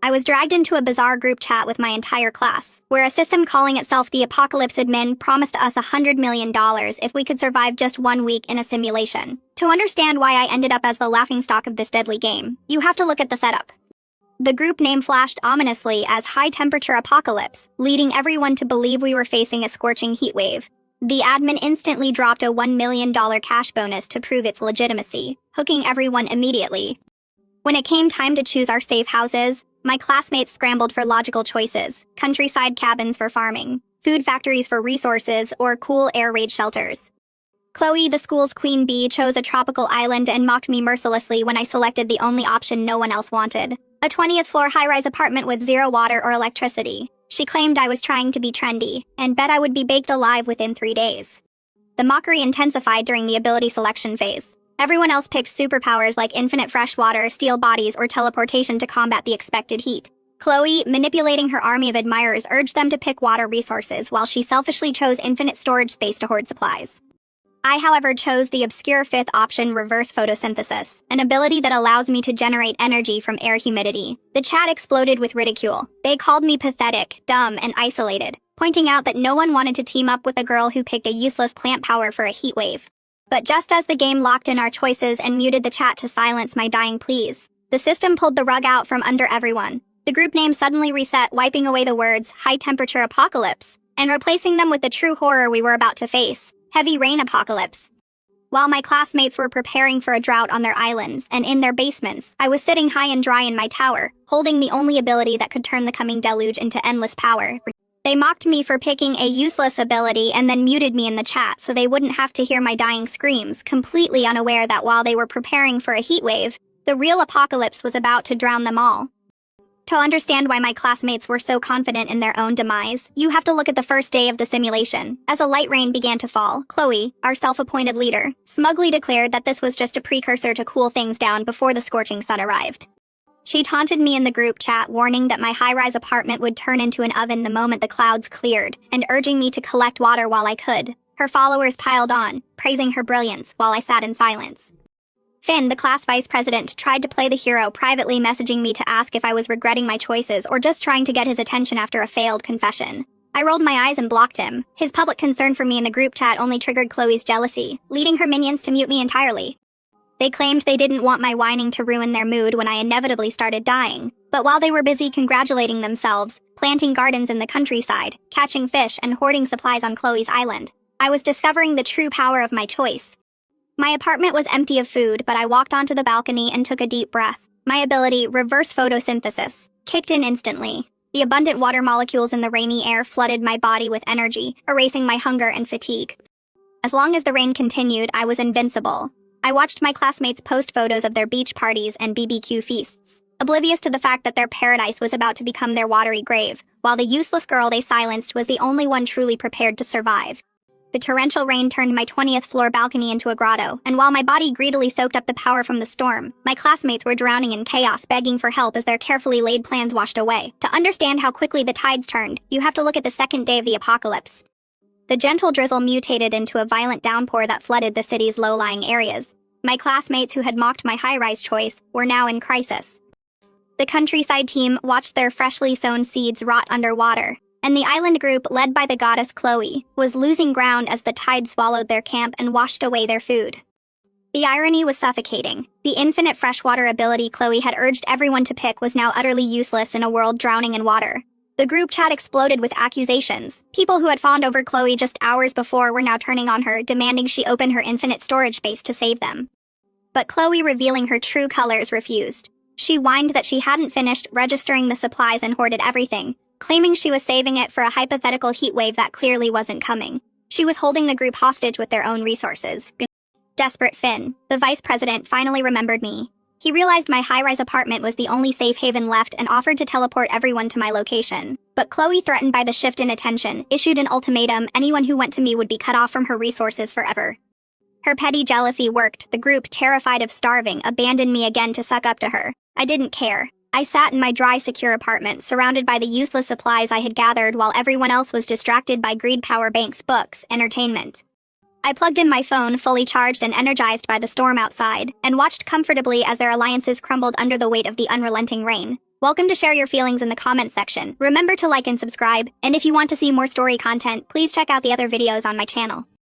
I was dragged into a bizarre group chat with my entire class, where a system calling itself the Apocalypse Admin promised us $100 million if we could survive just 1 week in a simulation. To understand why I ended up as the laughingstock of this deadly game, you have to look at the setup. The group name flashed ominously as High Temperature Apocalypse, leading everyone to believe we were facing a scorching heat wave. The admin instantly dropped a $1 million cash bonus to prove its legitimacy, hooking everyone immediately. When it came time to choose our safe houses, my classmates scrambled for logical choices: countryside cabins for farming, food factories for resources, or cool air raid shelters. Chloe, the school's queen bee, chose a tropical island and mocked me mercilessly when I selected the only option no one else wanted: a 20th floor high-rise apartment with zero water or electricity. She claimed I was trying to be trendy, and bet I would be baked alive within 3 days. The mockery intensified during the ability selection phase. Everyone else picked superpowers like infinite fresh water, steel bodies, or teleportation to combat the expected heat. Chloe, manipulating her army of admirers, urged them to pick water resources, while she selfishly chose infinite storage space to hoard supplies. I, however, chose the obscure fifth option: reverse photosynthesis, an ability that allows me to generate energy from air humidity. The chat exploded with ridicule. They called me pathetic, dumb, and isolated, pointing out that no one wanted to team up with a girl who picked a useless plant power for a heat wave. But just as the game locked in our choices and muted the chat to silence my dying pleas, the system pulled the rug out from under everyone. The group name suddenly reset, wiping away the words High Temperature Apocalypse, and replacing them with the true horror we were about to face: Heavy Rain Apocalypse. While my classmates were preparing for a drought on their islands and in their basements, I was sitting high and dry in my tower, holding the only ability that could turn the coming deluge into endless power. They mocked me for picking a useless ability and then muted me in the chat so they wouldn't have to hear my dying screams, completely unaware that while they were preparing for a heat wave, the real apocalypse was about to drown them all. To understand why my classmates were so confident in their own demise, you have to look at the first day of the simulation. As a light rain began to fall, Chloe, our self-appointed leader, smugly declared that this was just a precursor to cool things down before the scorching sun arrived. She taunted me in the group chat, warning that my high-rise apartment would turn into an oven the moment the clouds cleared, and urging me to collect water while I could. Her followers piled on, praising her brilliance, while I sat in silence. Finn, the class vice president, tried to play the hero, privately messaging me to ask if I was regretting my choices or just trying to get his attention after a failed confession. I rolled my eyes and blocked him. His public concern for me in the group chat only triggered Chloe's jealousy, leading her minions to mute me entirely. They claimed they didn't want my whining to ruin their mood when I inevitably started dying. But while they were busy congratulating themselves, planting gardens in the countryside, catching fish, and hoarding supplies on Chloe's island, I was discovering the true power of my choice. My apartment was empty of food, but I walked onto the balcony and took a deep breath. My ability, reverse photosynthesis, kicked in instantly. The abundant water molecules in the rainy air flooded my body with energy, erasing my hunger and fatigue. As long as the rain continued, I was invincible. I watched my classmates post photos of their beach parties and BBQ feasts, oblivious to the fact that their paradise was about to become their watery grave, while the useless girl they silenced was the only one truly prepared to survive. The torrential rain turned my 20th floor balcony into a grotto, and while my body greedily soaked up the power from the storm, my classmates were drowning in chaos, begging for help as their carefully laid plans washed away. To understand how quickly the tides turned, you have to look at the second day of the apocalypse. The gentle drizzle mutated into a violent downpour that flooded the city's low-lying areas. My classmates who had mocked my high-rise choice were now in crisis. The countryside team watched their freshly sown seeds rot underwater, and the island group, led by the goddess Chloe, was losing ground as the tide swallowed their camp and washed away their food. The irony was suffocating. The infinite freshwater ability Chloe had urged everyone to pick was now utterly useless in a world drowning in water. The group chat exploded with accusations. People who had fawned over Chloe just hours before were now turning on her, demanding she open her infinite storage space to save them. But Chloe, revealing her true colors, refused. She whined that she hadn't finished registering the supplies and hoarded everything, claiming she was saving it for a hypothetical heat wave that clearly wasn't coming. She was holding the group hostage with their own resources. Desperate Finn, the vice president, finally remembered me. He realized my high-rise apartment was the only safe haven left and offered to teleport everyone to my location. But Chloe, threatened by the shift in attention, issued an ultimatum: anyone who went to me would be cut off from her resources forever. Her petty jealousy worked. The group, terrified of starving, abandoned me again to suck up to her. I didn't care. I sat in my dry, secure apartment, surrounded by the useless supplies I had gathered while everyone else was distracted by greed, power banks, books, entertainment. I plugged in my phone, fully charged and energized by the storm outside, and watched comfortably as their alliances crumbled under the weight of the unrelenting rain. Welcome to share your feelings in the comments section. Remember to like and subscribe, and if you want to see more story content, please check out the other videos on my channel.